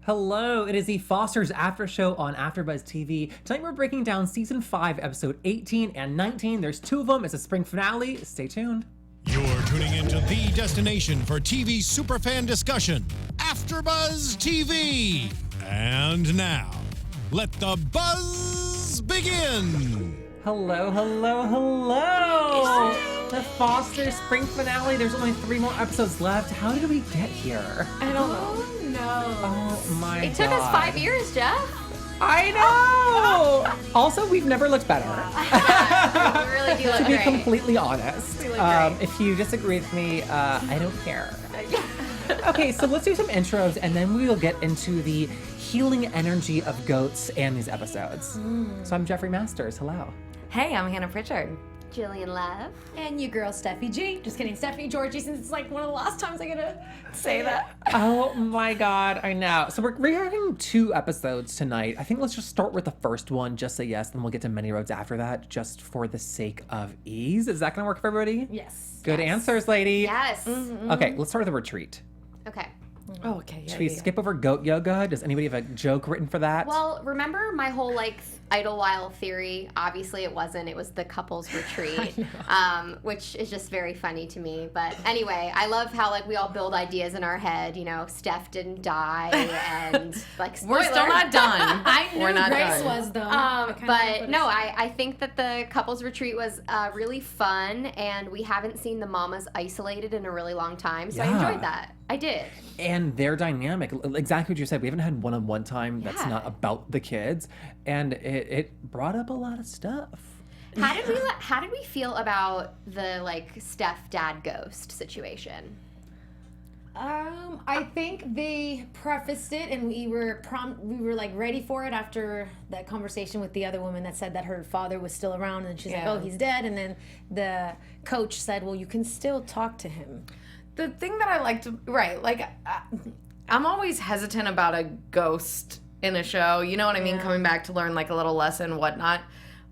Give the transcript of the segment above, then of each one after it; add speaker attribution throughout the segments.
Speaker 1: Hello, it is the Foster's After Show on AFTERBUZZ TV. Tonight we're breaking down Season 5, Episode 18 and 19. There's two of them. It's a spring finale. Stay tuned.
Speaker 2: You're tuning into the destination for TV superfan discussion, AFTERBUZZ TV. And now, let the buzz begin.
Speaker 1: Hello, hello, hello. The Foster spring finale. There's only 3 more episodes left. How did we get here?
Speaker 3: I don't know.
Speaker 4: No.
Speaker 1: Oh my god.
Speaker 3: It took us 5 years, Jeff.
Speaker 1: I know! Also, we've never looked better.
Speaker 3: Yeah, we really do look
Speaker 1: To be
Speaker 3: great.
Speaker 1: completely honest.
Speaker 3: We look great.
Speaker 1: If you disagree with me, I don't care. Okay, so let's do some intros and then we will get into the healing energy of goats and these episodes. So I'm Jeffrey Masters. Hello.
Speaker 4: Hey, I'm Hannah Prichard.
Speaker 3: Jillian Leff.
Speaker 4: And you girl, Stephanie G. Just kidding, Stephanie Giorgi, since it's like one of the last times I'm gonna say that.
Speaker 1: Oh my god, I know. So we're having 2 episodes tonight. I think let's just start with the first one, Just Say Yes, then we'll get to Many Roads after that, just for the sake of ease. Is that gonna work for everybody?
Speaker 4: Yes.
Speaker 1: Good answers, lady.
Speaker 3: Yes.
Speaker 1: Okay, let's start with the retreat.
Speaker 3: Okay.
Speaker 4: Oh, okay.
Speaker 1: Should we skip over goat yoga? Does anybody have a joke written for that?
Speaker 3: Well, remember my whole Idlewild theory? Obviously it wasn't. It was the couples retreat, which is just very funny to me. But anyway, I love how we all build ideas in our head. You know, Steph didn't die, and
Speaker 4: We're still
Speaker 3: spoiler.
Speaker 4: not done.
Speaker 5: I knew
Speaker 4: We're not
Speaker 5: Grace
Speaker 4: done.
Speaker 5: was though.
Speaker 3: But no, I think that the couples retreat was really fun, and we haven't seen the mamas isolated in a really long time, so I
Speaker 1: Yeah.
Speaker 3: enjoyed that. I did.
Speaker 1: And their dynamic, exactly what you said. We haven't had one-on-one time that's
Speaker 3: Yeah.
Speaker 1: not about the kids, and it brought up a lot of stuff.
Speaker 3: How did we feel about the Steph dad ghost situation?
Speaker 5: I think they prefaced it, and we were ready for it after that conversation with the other woman that said that her father was still around, and she's like,
Speaker 4: Yeah.
Speaker 5: "Oh, he's dead." And then the coach said, "Well, you can still talk to him."
Speaker 4: The thing that I liked, I'm always hesitant about a ghost in a show. You know what I mean?
Speaker 5: Yeah.
Speaker 4: Coming back to learn a little lesson, whatnot.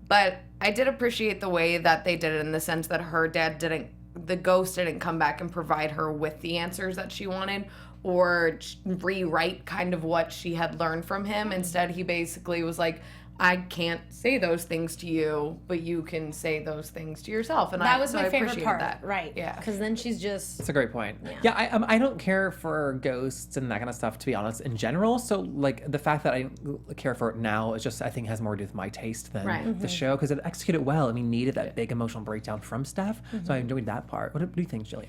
Speaker 4: But I did appreciate the way that they did it in the sense that her dad the ghost didn't come back and provide her with the answers that she wanted or rewrite kind of what she had learned from him. Instead, he basically was like, I can't say those things to you, but you can say those things to yourself. And
Speaker 5: That was
Speaker 4: so
Speaker 5: my
Speaker 4: I
Speaker 5: favorite
Speaker 4: appreciated
Speaker 5: part,
Speaker 4: that.
Speaker 5: right?
Speaker 4: Yeah.
Speaker 5: Because then she's just
Speaker 1: That's a great point. Yeah, I don't care for ghosts and that kind of stuff, to be honest, in general. So, the fact that I care for it now is just, I think, has more to do with my taste than
Speaker 4: Right.
Speaker 1: the show, because it executed well, and we needed that big emotional breakdown from Steph. So I enjoyed that part. What do you think, Jillian?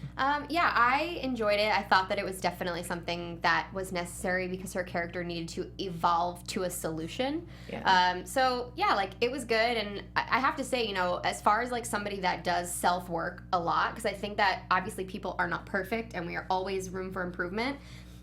Speaker 3: Yeah, I enjoyed it. I thought that it was definitely something that was necessary because her character needed to evolve to a solution.
Speaker 4: Yeah.
Speaker 3: So yeah, it was good, and I have to say, as far as somebody that does self-work a lot, because I think that obviously people are not perfect and we are always room for improvement.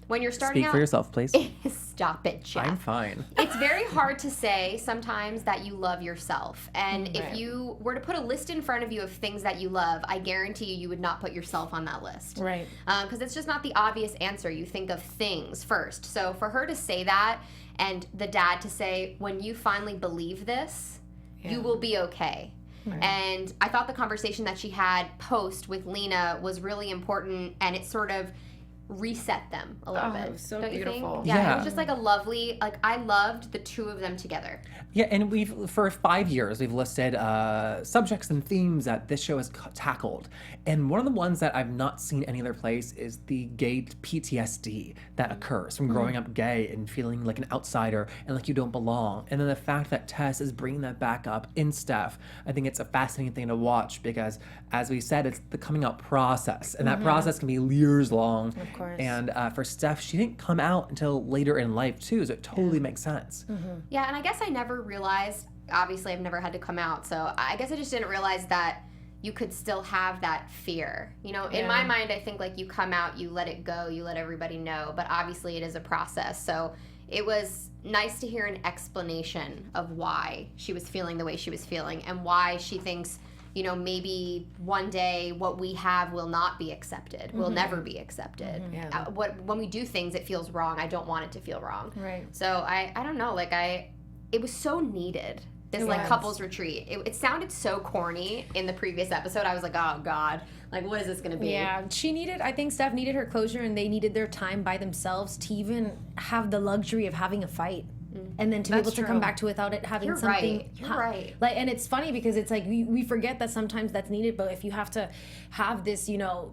Speaker 3: When you're starting
Speaker 1: Speak
Speaker 3: out,
Speaker 1: for yourself, please.
Speaker 3: Stop it, Jeff.
Speaker 1: I'm fine.
Speaker 3: It's very hard to say sometimes that you love yourself. And if you were to put a list in front of you of things that you love, I guarantee you would not put yourself on that list.
Speaker 5: right.
Speaker 3: Because it's just not the obvious answer. You think of things first. So for her to say that, and the dad to say, when you finally believe this, you will be okay.
Speaker 4: Right.
Speaker 3: And I thought the conversation that she had post with Lena was really important, and it sort of reset them a little bit.
Speaker 4: It was so
Speaker 3: Don't you
Speaker 4: beautiful.
Speaker 3: think? Yeah,
Speaker 1: Yeah.
Speaker 3: it was just a lovely, I loved the two of them together.
Speaker 1: Yeah, and for 5 years, we've listed subjects and themes that this show has tackled. And one of the ones that I've not seen any other place is the gay PTSD that occurs from growing up gay and feeling like an outsider and like you don't belong. And then the fact that Tess is bringing that back up in Steph, I think it's a fascinating thing to watch because, as we said, it's the coming out process. And that process can be years long.
Speaker 5: Of course.
Speaker 1: And for Steph, she didn't come out until later in life, too, so it totally makes sense.
Speaker 3: Yeah, and I guess I never realized, obviously I've never had to come out, so I guess I just didn't realize that you could still have that fear. In my mind, I think you come out, you let it go, you let everybody know, but obviously it is a process. So it was nice to hear an explanation of why she was feeling the way she was feeling and why she thinks, maybe one day what we have will not be accepted, will never be accepted.
Speaker 4: Yeah.
Speaker 3: When we do things, it feels wrong. I don't want it to feel wrong.
Speaker 5: Right.
Speaker 3: So I don't know, it was so needed. this like couples retreat. It sounded so corny in the previous episode. I was like, oh God, like what is this gonna be?
Speaker 5: Yeah, I think Steph needed her closure, and they needed their time by themselves to even have the luxury of having a fight. And then to be able to come back to without it having something.
Speaker 3: You're right.
Speaker 5: Like, and it's funny because it's like we forget that sometimes that's needed. But if you have to have this, you know,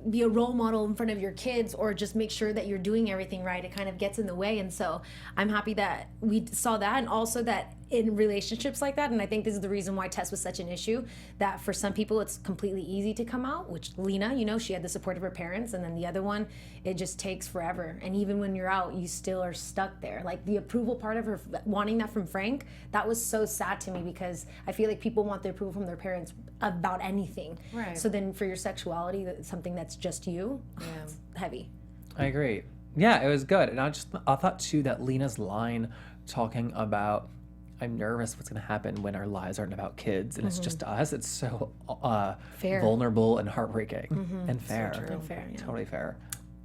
Speaker 5: be a role model in front of your kids, or just make sure that you're doing everything right, it kind of gets in the way. And so I'm happy that we saw that, and also that in relationships like that, and I think this is the reason why Tess was such an issue, that for some people it's completely easy to come out, which Lena, you know, she had the support of her parents, and then the other one, it just takes forever. And even when you're out, you still are stuck there. Like the approval part of her wanting that from Frank, that was so sad to me, because I feel like people want the approval from their parents about anything.
Speaker 4: Right.
Speaker 5: So then for your sexuality, something that's just you, it's heavy.
Speaker 1: I agree. Yeah, it was good. And I thought too that Lena's line talking about, I'm nervous what's going to happen when our lives aren't about kids and it's just us. It's so vulnerable and heartbreaking and fair.
Speaker 5: So true. And fair, yeah.
Speaker 1: Totally fair.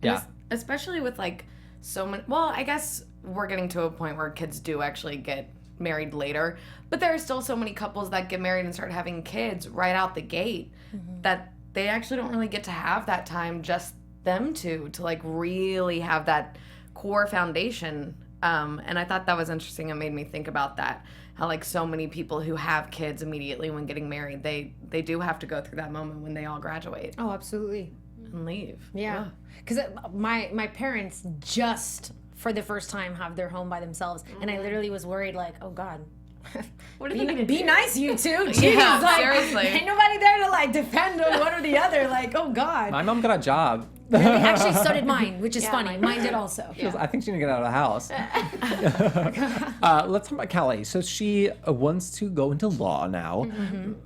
Speaker 1: Yeah.
Speaker 4: Especially with like so many, well, I guess we're getting to a point where kids do actually get married later, but there are still so many couples that get married and start having kids right out the gate that they actually don't really get to have that time, just them to like really have that core foundation. And I thought that was interesting. It made me think about that. How like so many people who have kids immediately when getting married, they do have to go through that moment when they all graduate
Speaker 5: Oh, absolutely.
Speaker 4: and leave.
Speaker 5: Yeah. Because my parents just for the first time have their home by themselves, and I literally was worried, like, oh God.
Speaker 3: What are they gonna
Speaker 5: be
Speaker 3: do?
Speaker 5: nice, you two. Jeez,
Speaker 4: Yeah,
Speaker 5: like,
Speaker 4: seriously.
Speaker 5: ain't nobody there to like defend on one or the other. Like, oh God.
Speaker 1: My mom got a job.
Speaker 5: Actually, so did mine, which is
Speaker 3: Yeah,
Speaker 5: funny. Mine did also.
Speaker 1: She goes, I think she need to get out of the house. Let's talk about Callie. So she wants to go into law now.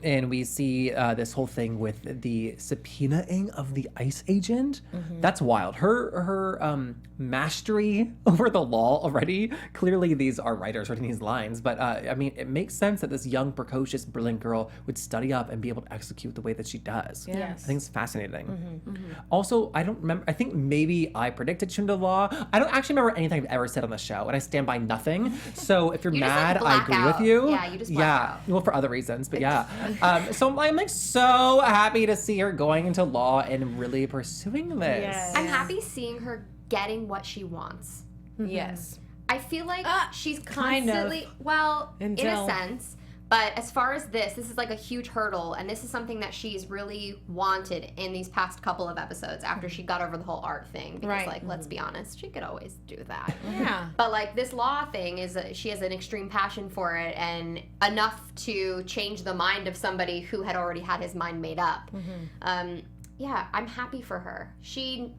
Speaker 1: And we see this whole thing with the subpoenaing of the ICE agent. That's wild. Her mastery over the law already. Clearly, these are writers writing these lines. But I mean, it makes sense that this young, precocious, brilliant girl would study up and be able to execute the way that she does.
Speaker 5: Yes.
Speaker 1: I think it's fascinating. Also, I don't remember. I think maybe I predicted she into law. I don't actually remember anything I've ever said on the show, and I stand by nothing. So if you're
Speaker 3: You just,
Speaker 1: mad,
Speaker 3: like,
Speaker 1: I agree
Speaker 3: black
Speaker 1: with you.
Speaker 3: out. Yeah, you just black out.
Speaker 1: Well, for other reasons, but yeah. So I'm like so happy to see her going into law and really pursuing this.
Speaker 5: Yes.
Speaker 3: I'm happy seeing her getting what she wants.
Speaker 4: Yes.
Speaker 3: I feel like she's
Speaker 5: kind of.
Speaker 3: constantly, well, in
Speaker 5: Until-
Speaker 3: a sense, but as far as this is like a huge hurdle, and this is something that she's really wanted in these past couple of episodes after she got over the whole art thing. Because,
Speaker 5: Right.
Speaker 3: like, let's be honest, she could always do that.
Speaker 5: Yeah.
Speaker 3: But, like, this law thing is, she has an extreme passion for it, and enough to change the mind of somebody who had already had his mind made up. Yeah, I'm happy for her. She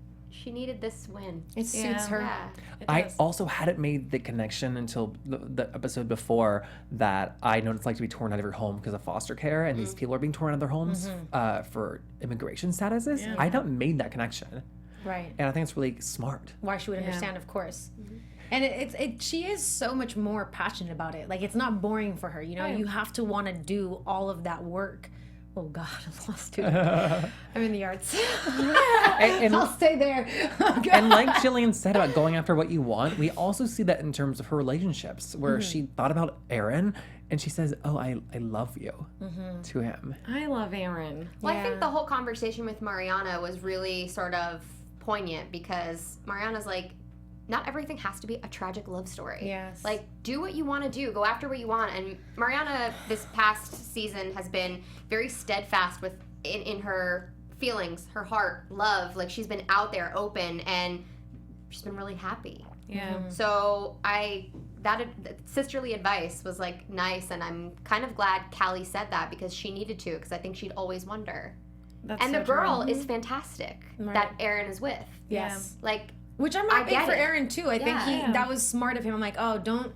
Speaker 3: needed this win.
Speaker 5: It suits her.
Speaker 3: Yeah.
Speaker 1: I also hadn't made the connection until the episode before that I know what it's like to be torn out of your home because of foster care, and these people are being torn out of their homes for immigration statuses. I hadn't made that connection,
Speaker 5: Right.
Speaker 1: and I think it's really smart.
Speaker 5: Why she would understand, of course. And she is so much more passionate about it. Like, it's not boring for her. You know, you have to want to do all of that work. Oh God, I lost it. I'm in the arts.
Speaker 1: And
Speaker 5: I'll stay there.
Speaker 1: And like Jillian said about going after what you want, we also see that in terms of her relationships, where she thought about Aaron and she says, "Oh, I love you," to him.
Speaker 4: I love Aaron.
Speaker 3: Well, I think the whole conversation with Mariana was really sort of poignant because Mariana's like, not everything has to be a tragic love story.
Speaker 5: Yes.
Speaker 3: Like, do what you want to do. Go after what you want. And Mariana, this past season, has been very steadfast in her feelings, her heart, love. Like, she's been out there open, and she's been really happy.
Speaker 4: Yeah.
Speaker 3: So that sisterly advice was, like, nice, and I'm kind of glad Callie said that because she needed to, because I think she'd always wonder.
Speaker 4: That's
Speaker 3: And
Speaker 4: so
Speaker 3: the girl
Speaker 4: true.
Speaker 3: is fantastic
Speaker 5: Right.
Speaker 3: that Aaron is with.
Speaker 5: Yes.
Speaker 3: Like,
Speaker 5: Which I'm
Speaker 3: I
Speaker 5: happy
Speaker 3: get
Speaker 5: for
Speaker 3: it.
Speaker 5: Aaron too. I think
Speaker 3: Yeah.
Speaker 5: that was smart of him. I'm like, oh, don't.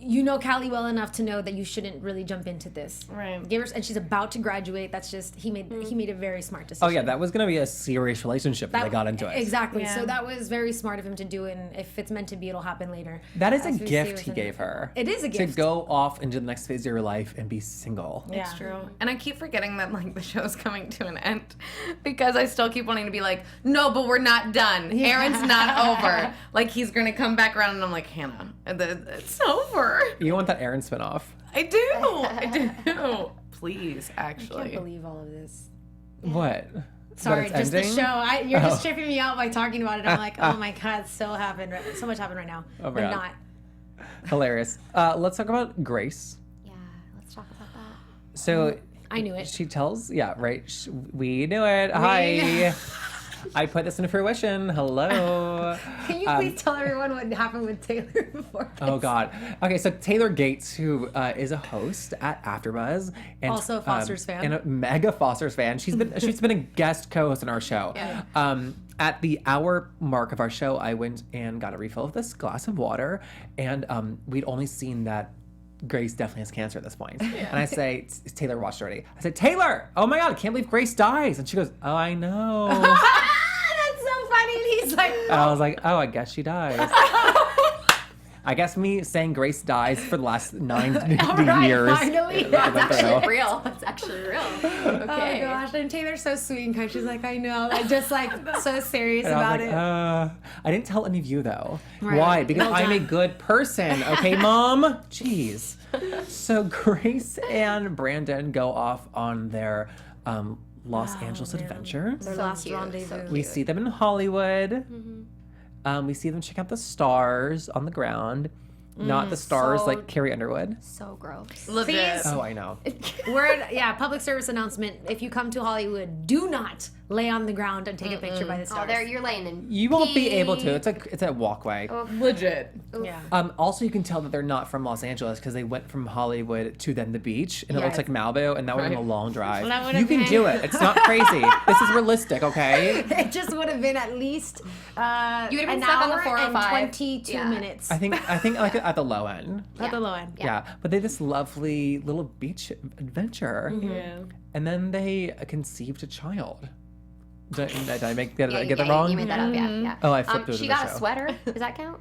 Speaker 5: You know Callie well enough to know that you shouldn't really jump into this.
Speaker 4: Right.
Speaker 5: Give her, and she's about to graduate. That's just he made a very smart decision.
Speaker 1: Oh yeah, that was gonna be a serious relationship if they got into it.
Speaker 5: Exactly.
Speaker 4: Yeah.
Speaker 5: So that was very smart of him to do, and if it's meant to be, it'll happen later.
Speaker 1: That is a
Speaker 5: As we see
Speaker 1: gift
Speaker 5: what's
Speaker 1: he
Speaker 5: in
Speaker 1: gave her.
Speaker 5: It is a
Speaker 1: To
Speaker 5: gift.
Speaker 1: go off into the next phase of your life and be single.
Speaker 5: Yeah.
Speaker 4: It's true. And I keep forgetting that like the show's coming to an end because I still keep wanting to be like, no, but we're not done. Aaron's not over. Like he's gonna come back around and I'm like, Hannah, it's over. her.
Speaker 1: You want that Aaron spinoff?
Speaker 4: I do. Please,
Speaker 5: I
Speaker 4: actually.
Speaker 5: can't believe all of this.
Speaker 1: What?
Speaker 5: Sorry,
Speaker 1: That it's
Speaker 5: just the
Speaker 1: ending?
Speaker 5: show. You're just tripping me out by talking about it. I'm like, oh my god, so much happened right now.
Speaker 1: Oh my
Speaker 5: but
Speaker 1: God.
Speaker 5: not.
Speaker 1: Hilarious. Let's talk about Grace.
Speaker 3: Yeah, let's talk about that.
Speaker 1: So
Speaker 5: I knew it.
Speaker 1: she tells, we knew it. Hi. I put this into fruition. Hello.
Speaker 5: Can you please tell everyone what happened with Taylor before?
Speaker 1: Oh God. Okay, so Taylor Gates, who is a host at AfterBuzz, and
Speaker 5: Also a Foster's fan.
Speaker 1: and a mega Foster's fan. She's been a guest co-host on our show.
Speaker 5: Yeah.
Speaker 1: At the hour mark of our show, I went and got a refill of this glass of water, and we'd only seen that Grace definitely has cancer at this point. And I say, Taylor watched already. I said, Taylor, oh my God, I can't believe Grace dies. And she goes, oh, I know.
Speaker 5: That's so funny. And he's like,
Speaker 1: I was like, oh, I guess she dies. I guess me saying Grace dies for the last 90
Speaker 5: right,
Speaker 1: years.
Speaker 5: finally.
Speaker 3: That's actually real. That's actually real.
Speaker 5: oh
Speaker 3: Okay.
Speaker 5: gosh. And Taylor's so sweet and kind. She's like, I know. Like, just like so serious
Speaker 1: And
Speaker 5: about
Speaker 1: I was
Speaker 5: it.
Speaker 1: like, I didn't tell any of you though.
Speaker 5: Right.
Speaker 1: Why? Because
Speaker 5: Well
Speaker 1: I'm a
Speaker 5: done.
Speaker 1: good person. Okay, Mom? Jeez. So Grace and Brandon go off on their Los Angeles adventure.
Speaker 5: Their
Speaker 3: So
Speaker 5: last
Speaker 3: cute,
Speaker 5: rendezvous.
Speaker 3: so
Speaker 1: We see them in Hollywood. We see them check out the stars on the ground. Not the stars
Speaker 3: so-
Speaker 1: like Carrie Underwood.
Speaker 3: So gross.
Speaker 4: Legit.
Speaker 1: Oh, I know.
Speaker 5: Public service announcement. If you come to Hollywood, do not lay on the ground and take a picture by the
Speaker 3: Oh,
Speaker 5: stars.
Speaker 3: there you're laying in.
Speaker 1: You won't be able to.
Speaker 3: pee.
Speaker 1: It's a walkway.
Speaker 4: Legit.
Speaker 5: Yeah.
Speaker 1: Also, you can tell that they're not from Los Angeles because they went from Hollywood to then the beach, and it looks
Speaker 5: Yes.
Speaker 1: like Malibu, and that would have been a
Speaker 4: Right.
Speaker 1: long drive.
Speaker 5: That would've
Speaker 1: You can
Speaker 5: been-
Speaker 1: do it. It's not crazy. This is realistic, okay?
Speaker 5: It just would have been at least
Speaker 3: You would've been
Speaker 5: an
Speaker 3: stuck on the
Speaker 5: hour
Speaker 3: 405.
Speaker 5: and 22
Speaker 3: Yeah.
Speaker 5: minutes
Speaker 1: I think like at the low end.
Speaker 5: at the low end.
Speaker 1: Yeah. But they had this lovely little beach adventure,
Speaker 5: Yeah.
Speaker 1: and then they conceived a child. Did I get
Speaker 3: Yeah,
Speaker 1: that wrong?
Speaker 3: You made that up, yeah.
Speaker 1: Oh, I flipped through
Speaker 3: She
Speaker 1: the
Speaker 3: got
Speaker 1: show.
Speaker 3: a sweater. Does that count?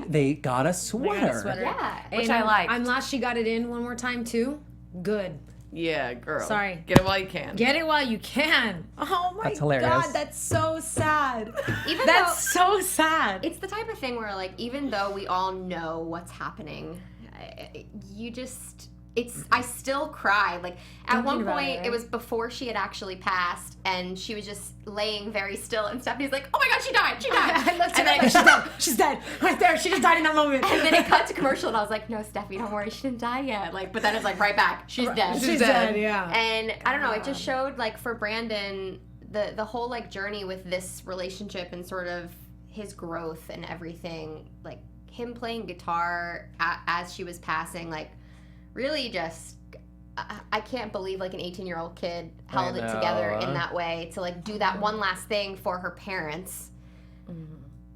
Speaker 1: They got a sweater.
Speaker 5: sweater.
Speaker 3: Yeah.
Speaker 4: Which
Speaker 5: And
Speaker 4: I like.
Speaker 5: I'm glad she got it in one more time too. Good.
Speaker 4: Yeah, girl.
Speaker 5: Sorry.
Speaker 4: Get it while you can.
Speaker 5: Get it while you can. Oh my
Speaker 1: That's hilarious.
Speaker 5: god, that's so sad.
Speaker 3: Even
Speaker 5: That's so sad.
Speaker 3: It's the type of thing where, like, even though we all know what's happening, I still cry. Like, at
Speaker 5: Thinking
Speaker 3: one
Speaker 5: about
Speaker 3: point,
Speaker 5: it, right?
Speaker 3: it was before she had actually passed, and she was just laying very still, and Stephanie's like, oh my god, she died, she died.
Speaker 5: I looked
Speaker 3: and
Speaker 5: at her
Speaker 3: then,
Speaker 5: like, she's dead. She's dead. Right there. She just died in that moment.
Speaker 3: and then it cut to commercial, and I was like, no, Stephanie, don't worry, she didn't die yet. Like, but then it's like right back, she's dead.
Speaker 5: She's
Speaker 4: dead.
Speaker 5: dead, yeah.
Speaker 3: And I don't know, it just showed, like, for Brandon, the whole, like, journey with this relationship and sort of his growth and everything, like, him playing guitar as she was passing, like, really just, I can't believe, like, an 18-year-old kid held it together in that way to, like, do that one last thing for her parents.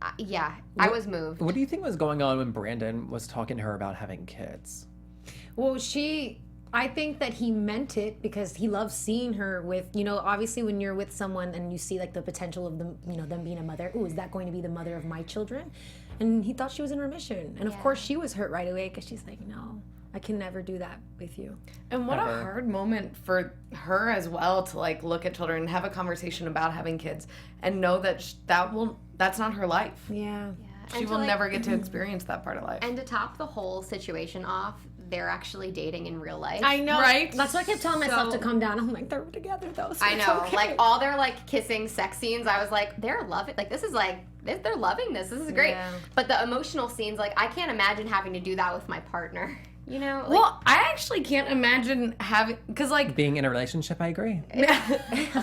Speaker 3: I was moved.
Speaker 1: What do you think was going on when Brandon was talking to her about having kids?
Speaker 5: Well, I think that he meant it because he loves seeing her with, obviously when you're with someone and you see like the potential of them, them being a mother. Ooh, is that going to be the mother of my children? And he thought she was in remission. And of course she was hurt right away because she's like, no, I can never do that with you.
Speaker 4: And what
Speaker 1: Ever.
Speaker 4: a hard moment for her as well to like look at children and have a conversation about having kids and know that that's not her life.
Speaker 5: Yeah.
Speaker 4: She
Speaker 3: And to,
Speaker 4: will
Speaker 3: like,
Speaker 4: never get to experience that part of life.
Speaker 3: And to top the whole situation off, they're actually dating in real life.
Speaker 5: I know.
Speaker 4: Right?
Speaker 5: That's why I kept telling myself
Speaker 3: So-
Speaker 5: to calm down. I'm like, they're together though. So
Speaker 3: I
Speaker 5: it's
Speaker 3: know,
Speaker 5: okay.
Speaker 3: like all their like kissing sex scenes. I was like, they're loving. Like this is like they're loving this. This is great.
Speaker 5: Yeah.
Speaker 3: But the emotional scenes, like I can't imagine having to do that with my partner. You know? Like,
Speaker 4: Well, I actually can't imagine having, because like,
Speaker 1: Being in a relationship, I agree.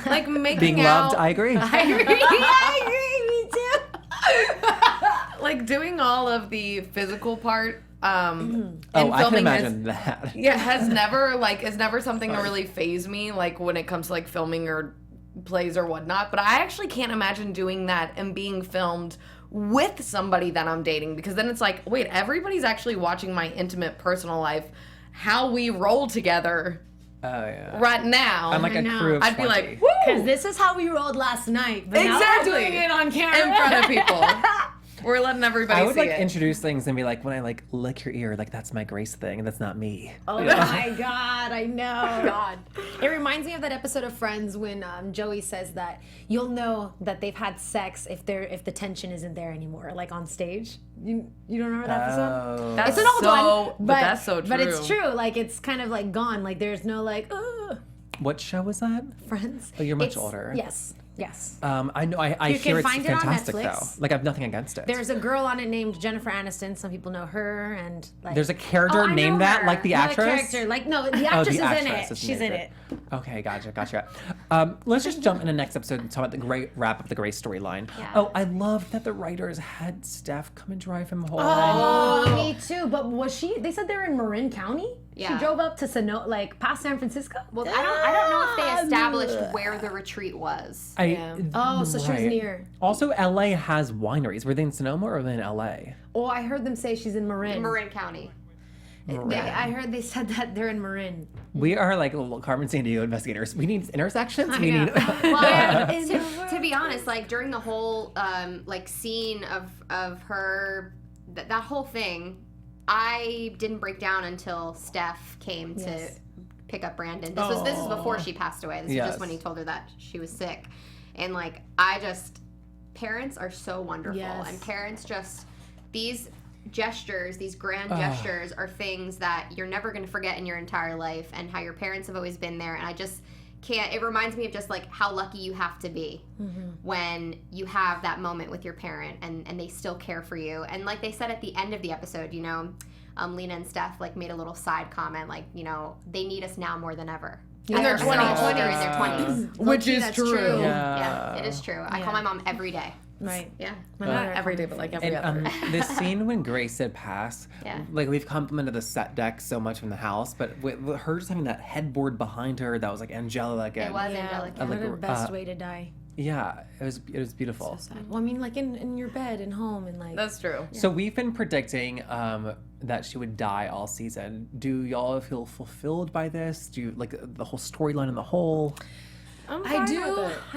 Speaker 4: like making
Speaker 1: Being
Speaker 4: out,
Speaker 1: loved, I agree.
Speaker 5: I agree. Me too.
Speaker 4: like doing all of the physical part. And
Speaker 1: Oh, I can
Speaker 4: filming
Speaker 1: imagine that.
Speaker 4: is never something that really fazed me, like when it comes to like filming or plays or whatnot. But I actually can't imagine doing that and being filmed with somebody that I'm dating, because then it's like, wait, everybody's actually watching my intimate personal life, how we roll together
Speaker 1: Oh, yeah.
Speaker 4: right now.
Speaker 1: I'm like a
Speaker 5: know.
Speaker 1: crew of
Speaker 4: I'd be
Speaker 1: 20.
Speaker 4: like, woo!
Speaker 5: Because this is how we rolled last night. But now we're
Speaker 4: Exactly.
Speaker 5: doing it on camera.
Speaker 4: In front of people. We're letting everybody
Speaker 1: I would
Speaker 4: see
Speaker 1: like
Speaker 4: it.
Speaker 1: introduce things and be like, when I like lick your ear, like that's my Grace thing, and that's not me.
Speaker 5: Oh my God, I know. God. It reminds me of that episode of Friends when Joey says that you'll know that they've had sex if the tension isn't there anymore, like on stage. You don't remember that episode?
Speaker 1: Oh.
Speaker 4: That's
Speaker 5: It's an old
Speaker 4: so,
Speaker 5: one,
Speaker 4: but that's so true.
Speaker 5: But it's true. Like it's kind of like gone. Like there's no like,
Speaker 1: What show was that?
Speaker 5: Friends.
Speaker 1: Oh, you're much
Speaker 5: It's-
Speaker 1: older.
Speaker 5: Yes. Yes.
Speaker 1: I know. I
Speaker 5: You
Speaker 1: hear
Speaker 5: can
Speaker 1: it's
Speaker 5: find it on
Speaker 1: fantastic though.
Speaker 5: Netflix.
Speaker 1: Like I have nothing against it.
Speaker 5: There's a girl on it named Jennifer Aniston. Some people know her, and like
Speaker 1: There's a character
Speaker 5: Oh, I know
Speaker 1: named that,
Speaker 5: her.
Speaker 1: like the
Speaker 5: No,
Speaker 1: actress.
Speaker 5: character, like no, the
Speaker 1: Oh,
Speaker 5: actress
Speaker 1: the
Speaker 5: is in
Speaker 1: actress
Speaker 5: it.
Speaker 1: is
Speaker 5: She's in
Speaker 1: named
Speaker 5: it.
Speaker 1: Okay, gotcha. Let's just jump in the next episode and talk about the great wrap up the Grace storyline.
Speaker 3: Yeah.
Speaker 1: Oh, I love that the writers had Steph come and drive him home.
Speaker 5: Oh, me too. But was she? They said they're in Marin County.
Speaker 3: Yeah.
Speaker 5: She drove up to like past San Francisco.
Speaker 3: Well, I don't know if they established where the retreat was.
Speaker 5: Oh, so she was
Speaker 1: Right.
Speaker 5: near.
Speaker 1: Also, LA has wineries. Were they in Sonoma or were they in LA?
Speaker 5: Oh, I heard them say she's in Marin.
Speaker 3: Marin County.
Speaker 5: I heard they said that they're in Marin.
Speaker 1: We are like little Carmen Sandiego investigators. We need intersections. We
Speaker 5: know.
Speaker 1: need.
Speaker 3: Well, to be honest, like during the whole like scene of her, that whole thing, I didn't break down until Steph came to pick up Brandon. This is before she passed away. This is just when he told her that she was sick, and like parents are so wonderful,
Speaker 5: Yes.
Speaker 3: and parents just these gestures, these grand gestures are things that you're never going to forget in your entire life, and how your parents have always been there. And I just can't, it reminds me of just like how lucky you have to be when you have that moment with your parent and they still care for you. And like they said at the end of the episode, you know, Lena and Steph like made a little side comment, like, you know, they need us now more than ever.
Speaker 5: In their
Speaker 3: 20s. They're in their 20s.
Speaker 4: Which is
Speaker 5: that's
Speaker 4: true.
Speaker 3: Yeah, it is true. I call my mom every day.
Speaker 5: Right.
Speaker 3: Yeah.
Speaker 4: Not every day, but like every other.
Speaker 1: The scene when Grace had passed,
Speaker 3: Yeah.
Speaker 1: like we've complimented the set deck so much from the house, but with her just having that headboard behind her that was like angelic and
Speaker 3: It was angelic.
Speaker 5: What
Speaker 1: like,
Speaker 5: a best way to die.
Speaker 1: yeah, it was beautiful.
Speaker 5: Well, I mean, like in your bed and home and like.
Speaker 4: That's true.
Speaker 1: So we've been predicting that she would die all season. Do y'all feel fulfilled by this? Do you like the whole storyline in the whole?
Speaker 5: I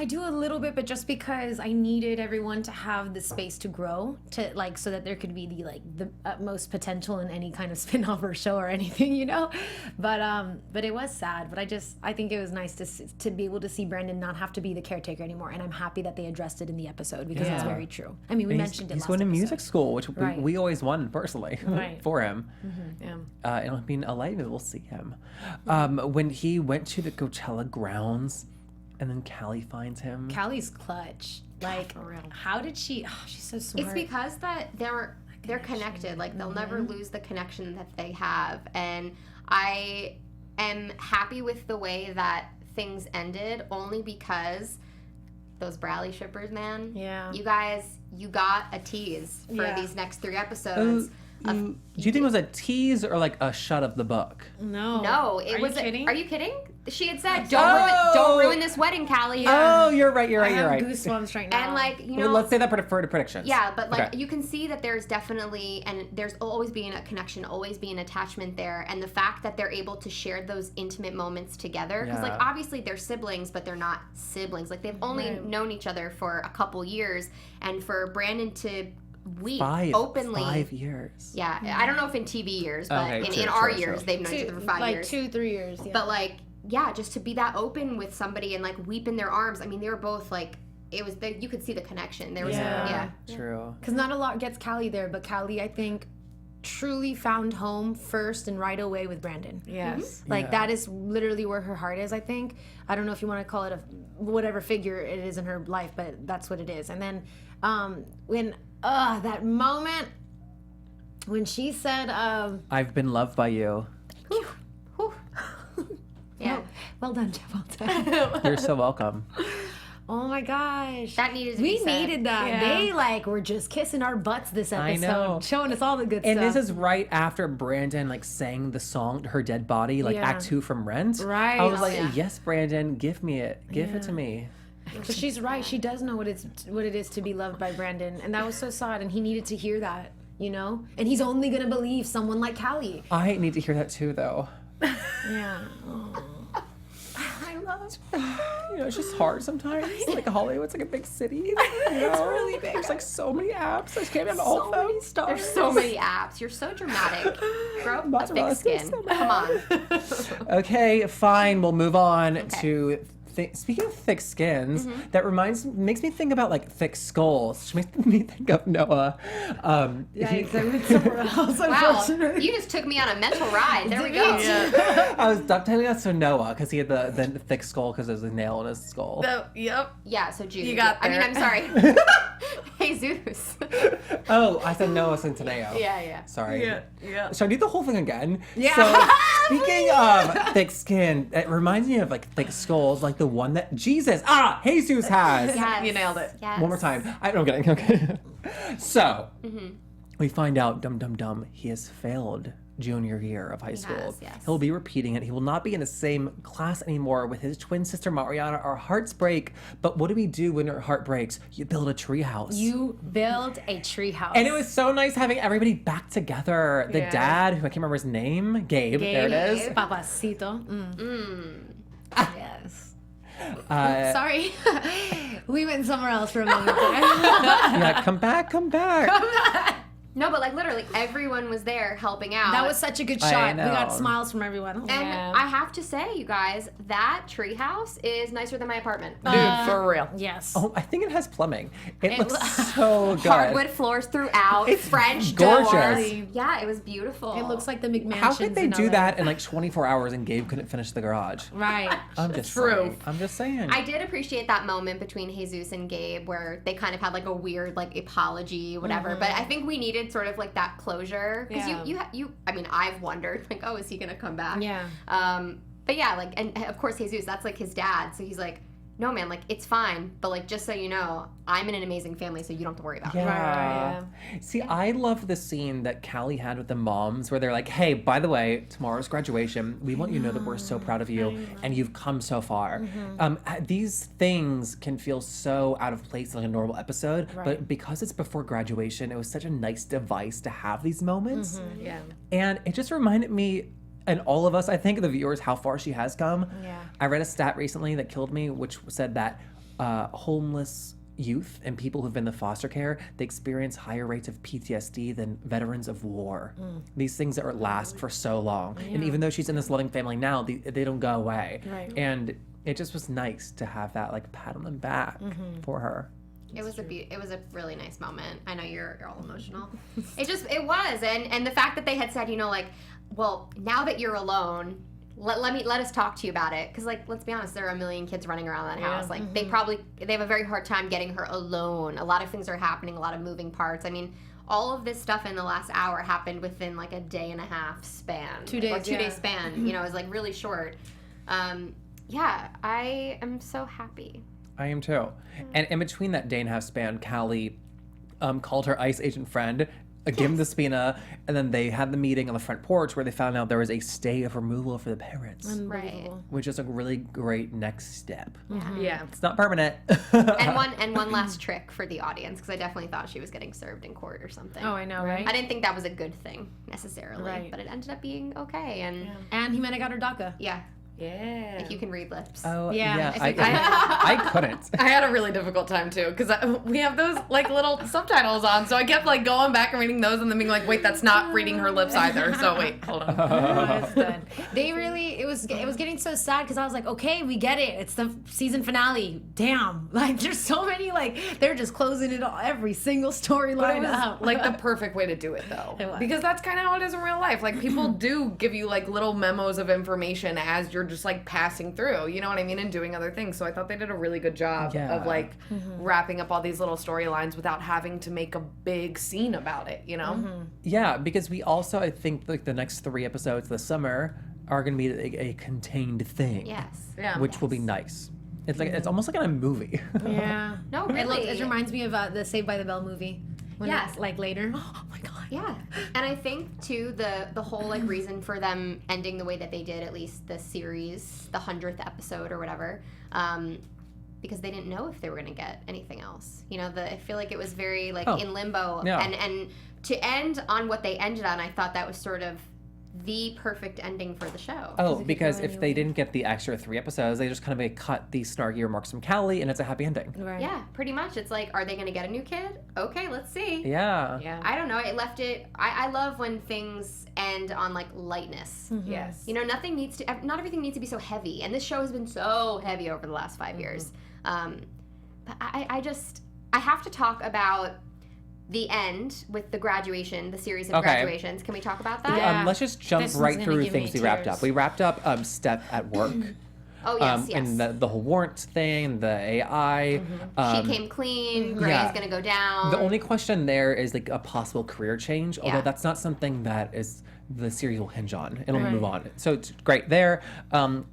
Speaker 5: do a little bit, but just because I needed everyone to have the space to grow, to like, so that there could be the utmost potential in any kind of spin-off or show or anything, you know. But it was sad. But I think it was nice to be able to see Brandon not have to be the caretaker anymore, and I'm happy that they addressed it in the episode because it's very true. I mean, we mentioned it.
Speaker 1: He's
Speaker 5: last
Speaker 1: going to
Speaker 5: episode.
Speaker 1: music school, which
Speaker 5: Right.
Speaker 1: we always wanted personally for him.
Speaker 4: Yeah.
Speaker 1: It'll be in LA, maybe we'll see him. When he went to the Coachella grounds, and then Callie finds him.
Speaker 5: Callie's clutch. Like, how did she? Oh, she's so smart.
Speaker 3: It's because that they're connected. Like they'll never lose the connection that they have, and I am happy with the way that things ended, only because those Bradley shippers, man.
Speaker 5: Yeah.
Speaker 3: You guys, you got a tease for these next 3 episodes.
Speaker 1: Do you think it was a tease or like a shut of the book?
Speaker 3: No, it was.
Speaker 5: kidding?
Speaker 3: Are you kidding? She had said, "Don't ruin this wedding, Callie."
Speaker 1: Oh, you're right.
Speaker 5: I have
Speaker 1: You're right.
Speaker 5: goosebumps right now.
Speaker 3: And like you
Speaker 1: Well,
Speaker 3: know,
Speaker 1: let's say that for the predictions.
Speaker 3: yeah, but like
Speaker 1: Okay.
Speaker 3: you can see that there's definitely, and there's always being a connection, always being attachment there, and the fact that they're able to share those intimate moments together, because like
Speaker 1: Yeah.
Speaker 3: obviously they're siblings, but they're not siblings. Like they've only known each other for a couple years, and for Brandon to weep openly.
Speaker 1: 5 years.
Speaker 3: Yeah, I don't know if in TV years, but
Speaker 1: Okay,
Speaker 3: in
Speaker 1: true,
Speaker 3: our
Speaker 1: true,
Speaker 3: years
Speaker 1: true.
Speaker 3: they've known each other for 5 years.
Speaker 5: 2-3 years. Yeah.
Speaker 3: But like, yeah, just to be that open with somebody and like weep in their arms. I mean, they were both like, it was you could see the connection. There was yeah.
Speaker 1: True.
Speaker 5: Because not a lot gets Callie there, but Callie, I think, truly found home first and right away with Brandon.
Speaker 4: Yes.
Speaker 5: Like that is literally where her heart is, I think. I don't know if you want to call it whatever figure it is in her life, but that's what it is. And then when that moment when she said
Speaker 1: I've been loved by you.
Speaker 3: Yeah.
Speaker 5: well done, Jeff, well done.
Speaker 1: You're so welcome.
Speaker 5: Oh my gosh.
Speaker 3: That needed to
Speaker 5: we
Speaker 3: be said.
Speaker 5: needed that.
Speaker 4: Yeah.
Speaker 5: They like were just kissing our butts this
Speaker 1: I
Speaker 5: episode,
Speaker 1: know.
Speaker 5: showing us all the good
Speaker 1: And
Speaker 5: stuff.
Speaker 1: this is right after Brandon like sang the song to her dead body, like
Speaker 5: Yeah.
Speaker 1: Act 2 from Rent.
Speaker 5: Right.
Speaker 1: I was like,
Speaker 3: yeah.
Speaker 1: yes, Brandon, give me it. Give it to me.
Speaker 5: But she's right. She does know what it is to be loved by Brandon, and that was so sad. And he needed to hear that, you know. And he's only gonna believe someone like Callie.
Speaker 1: I need to hear that too, though.
Speaker 5: Yeah. love.
Speaker 1: It's just hard sometimes. Like Hollywood's like a big city. It's
Speaker 5: really big.
Speaker 1: There's like so many apps. I just can't get all of them.
Speaker 3: There's so many apps. You're so dramatic. Grow up a thick
Speaker 1: Mozzarella
Speaker 3: skin.
Speaker 1: so
Speaker 3: Come on.
Speaker 1: Okay, fine. We'll move on to. Speaking of thick skins, that makes me think about like thick skulls. Which makes me think of Noah.
Speaker 5: Yikes, I went somewhere else,
Speaker 3: Wow,
Speaker 5: unfortunately.
Speaker 3: you just took me on a mental ride. There we go.
Speaker 1: I was ducktailing us to Noah because he had the thick skull because there's a nail in his skull.
Speaker 4: Yep.
Speaker 3: Yeah, so Jude.
Speaker 4: You got
Speaker 3: I mean,
Speaker 4: there.
Speaker 3: I'm sorry. Jesus.
Speaker 1: Oh, I said Noah Centineo.
Speaker 3: Yeah.
Speaker 1: Sorry.
Speaker 4: Yeah.
Speaker 1: So I do the whole thing again.
Speaker 4: Yeah.
Speaker 1: So speaking of thick skin, it reminds me of like thick skulls, like the one that Jesus has.
Speaker 3: Yes.
Speaker 4: You nailed it.
Speaker 3: Yes.
Speaker 1: One more time. I'm kidding. Okay. So we find out, dum, he has failed junior year of high school.
Speaker 3: has, yes.
Speaker 1: He'll be repeating it. He will not be in the same class anymore with his twin sister Mariana. Our hearts break. But what do we do when our heart breaks? You build a treehouse.
Speaker 5: You build a treehouse.
Speaker 1: And it was so nice having everybody back together. The
Speaker 4: Yeah.
Speaker 1: dad, who I can't remember his name, Gabe. There it is.
Speaker 5: Papacito. Yes. Sorry. We went somewhere else for a moment there.
Speaker 1: Yeah, come back.
Speaker 3: No, but like literally everyone was there helping out.
Speaker 5: That was such a good
Speaker 1: I
Speaker 5: shot. We
Speaker 1: know.
Speaker 5: got smiles from everyone.
Speaker 3: And
Speaker 4: Yeah.
Speaker 3: I have to say, you guys, that treehouse is nicer than my apartment.
Speaker 4: Dude, for real.
Speaker 5: Yes.
Speaker 1: Oh, I think it has plumbing. It looks
Speaker 5: lo-
Speaker 1: so good.
Speaker 3: Hardwood floors throughout.
Speaker 1: It's
Speaker 3: French
Speaker 1: gorgeous.
Speaker 3: doors. Yeah, it was beautiful.
Speaker 5: It looks like the McMansions.
Speaker 1: How could they
Speaker 5: in
Speaker 1: do
Speaker 5: LA.
Speaker 1: that in like 24 hours and Gabe couldn't finish the garage?
Speaker 5: Right.
Speaker 1: I'm just
Speaker 4: True.
Speaker 1: saying. I'm just saying.
Speaker 3: I did appreciate that moment between Jesus and Gabe where they kind of had like a weird like apology, whatever. But I think we needed sort of like that closure because
Speaker 5: Yeah.
Speaker 3: you. I mean, I've wondered like, oh, is he gonna come back?
Speaker 5: Yeah.
Speaker 3: But yeah, like, and of course Jesus, that's like his dad, so he's like, no man, like it's fine, but like just so you know, I'm in an amazing family, so you don't have to worry about it.
Speaker 1: Yeah.
Speaker 5: Right,
Speaker 1: See, I love the scene that Callie had with the moms where they're like, hey, by the way, tomorrow's graduation. We want you to know that we're so proud of you and you've come so far. These things can feel so out of place in like a normal episode, but because it's before graduation, it was such a nice device to have these moments.
Speaker 4: Yeah.
Speaker 1: And it just reminded me, and all of us, I think, the viewers, how far she has come.
Speaker 5: Yeah.
Speaker 1: I read a stat recently that killed me, which said that homeless youth and people who've been in the foster care, they experience higher rates of PTSD than veterans of war. These things that last for so long. And even though she's in this loving family now, they don't go away.
Speaker 5: Right.
Speaker 1: And it just was nice to have that like pat on the back for her.
Speaker 3: It was a really nice moment. I know you're all emotional. It was, and the fact that they had said, you know, like, well, now that you're alone, let us talk to you about it, because like, let's be honest, there are a million kids running around that house. Like they have a very hard time getting her alone. A lot of things are happening, a lot of moving parts. I mean, all of this stuff in the last hour happened within like a day and a half span,
Speaker 5: 2 days,
Speaker 3: or 2 day span. You know, it was like really short. Yeah, I am so happy.
Speaker 1: I am too. And in between that day and a half span, Callie called her ICE agent friend, gave him the subpoena, and then they had the meeting on the front porch where they found out there was a stay of removal for the parents,
Speaker 5: Unbelievable.
Speaker 1: which is a really great next step.
Speaker 4: Yeah.
Speaker 1: It's not permanent.
Speaker 3: And one last trick for the audience, because I definitely thought she was getting served in court or something.
Speaker 5: Oh, I know, right?
Speaker 3: I didn't think that was a good thing necessarily,
Speaker 5: Right.
Speaker 3: but it ended up being okay. And
Speaker 5: And Jimena got her DACA.
Speaker 3: yeah,
Speaker 4: Yeah.
Speaker 3: if you can read lips.
Speaker 1: Oh,
Speaker 5: Yeah,
Speaker 1: yeah.
Speaker 5: I
Speaker 1: I,
Speaker 5: think
Speaker 1: I couldn't.
Speaker 4: I had a really difficult time too because we have those like little subtitles on, so I kept like going back and reading those and then being like, wait, that's not reading her lips either. So wait, hold on.
Speaker 5: Oh, it's good. They really, it was getting so sad because I was like, okay, we get it. It's the season finale. Damn, like there's so many like they're just closing it all, every single
Speaker 4: But it
Speaker 5: storyline
Speaker 4: was
Speaker 5: up.
Speaker 4: like the perfect way to do it though.
Speaker 5: It was.
Speaker 4: Because that's kind of how it is in real life. Like people do give you like little memos of information as you're just like passing through, you know what I mean, and doing other things. So I thought they did a really good job
Speaker 1: Yeah.
Speaker 4: of like wrapping up all these little storylines without having to make a big scene about it, you know?
Speaker 1: Yeah, because we also, I think, like the next 3 episodes this summer are going to be a contained thing.
Speaker 3: Yes.
Speaker 4: Yeah.
Speaker 1: Which will be nice. It's like it's almost like in a movie.
Speaker 5: Yeah.
Speaker 3: No,
Speaker 5: It,
Speaker 3: really.
Speaker 5: it reminds me of the Saved by the Bell movie. When
Speaker 3: Yes.
Speaker 5: it's, like later. Oh my god.
Speaker 3: Yeah, and I think too the whole like reason for them ending the way that they did, at least the series, the 100th episode or whatever, because they didn't know if they were gonna get anything else. You know, I feel like it was very like in limbo,
Speaker 1: Yeah.
Speaker 3: and to end on what they ended on, I thought that was sort of the perfect ending for the show.
Speaker 1: Oh,
Speaker 5: it could
Speaker 1: because
Speaker 5: go
Speaker 1: if they
Speaker 5: anywhere.
Speaker 1: didn't get the extra 3 episodes, they just kind of cut the snarky remarks from Callie, and it's a happy ending.
Speaker 5: Right.
Speaker 3: Yeah, pretty much. It's like, are they going to get a new kid? Okay, let's see.
Speaker 1: Yeah.
Speaker 4: Yeah.
Speaker 3: I don't know. It left it. I love when things end on like lightness.
Speaker 4: Yes.
Speaker 3: You know, not everything needs to be so heavy. And this show has been so heavy over the last 5 years. But I have to talk about the end with the graduation, the series of
Speaker 1: Okay.
Speaker 3: graduations. Can we talk about that?
Speaker 5: Yeah.
Speaker 1: Let's just jump
Speaker 5: This one's
Speaker 1: right
Speaker 5: gonna
Speaker 1: through
Speaker 5: give me
Speaker 1: things we wrapped
Speaker 5: tears.
Speaker 1: up. We wrapped up Steph at work.
Speaker 3: Oh, yes, yes.
Speaker 1: And the whole warrant thing, the AI.
Speaker 3: She came clean. Gray's
Speaker 1: yeah.
Speaker 3: going to go down.
Speaker 1: The only question there is like a possible career change, although
Speaker 3: Yeah.
Speaker 1: that's not something that is the series will hinge on. It'll
Speaker 5: Right.
Speaker 1: move on. So it's great there.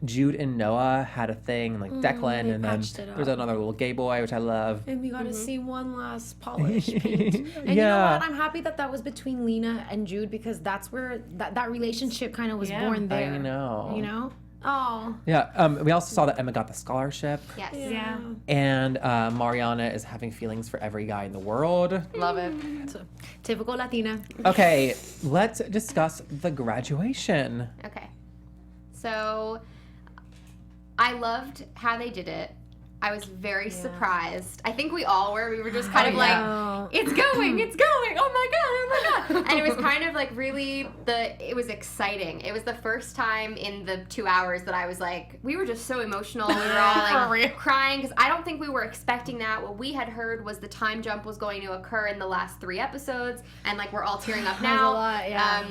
Speaker 1: Jude and Noah had a thing, like Declan,
Speaker 5: they
Speaker 1: and then
Speaker 5: patched it up.
Speaker 1: there's another little gay boy, which I love.
Speaker 5: And we got to see one last polish paint. And you know
Speaker 1: Yeah.
Speaker 5: what? I'm happy that was between Lena and Jude because that's where that relationship kind of was
Speaker 4: Yeah.
Speaker 5: born there.
Speaker 1: I know.
Speaker 5: You know? Oh.
Speaker 1: Yeah. We also saw that Emma got the scholarship,
Speaker 3: Yes.
Speaker 4: Yeah.
Speaker 1: and Mariana is having feelings for every guy in the world.
Speaker 4: Love it.
Speaker 5: So, typical Latina.
Speaker 1: Okay, let's discuss the graduation.
Speaker 3: Okay. So I loved how they did it. I was very surprised. I think we all were. We were just kind of
Speaker 5: yeah.
Speaker 3: like, it's going, it's going. Oh my God, oh my God. And it was kind of like really it was exciting. It was the first time in the 2 hours that I was like, we were just so emotional. We were all like crying because I don't think we were expecting that. What we had heard was the time jump was going to occur in the last 3 episodes. And like we're all tearing up now.
Speaker 5: a lot, yeah.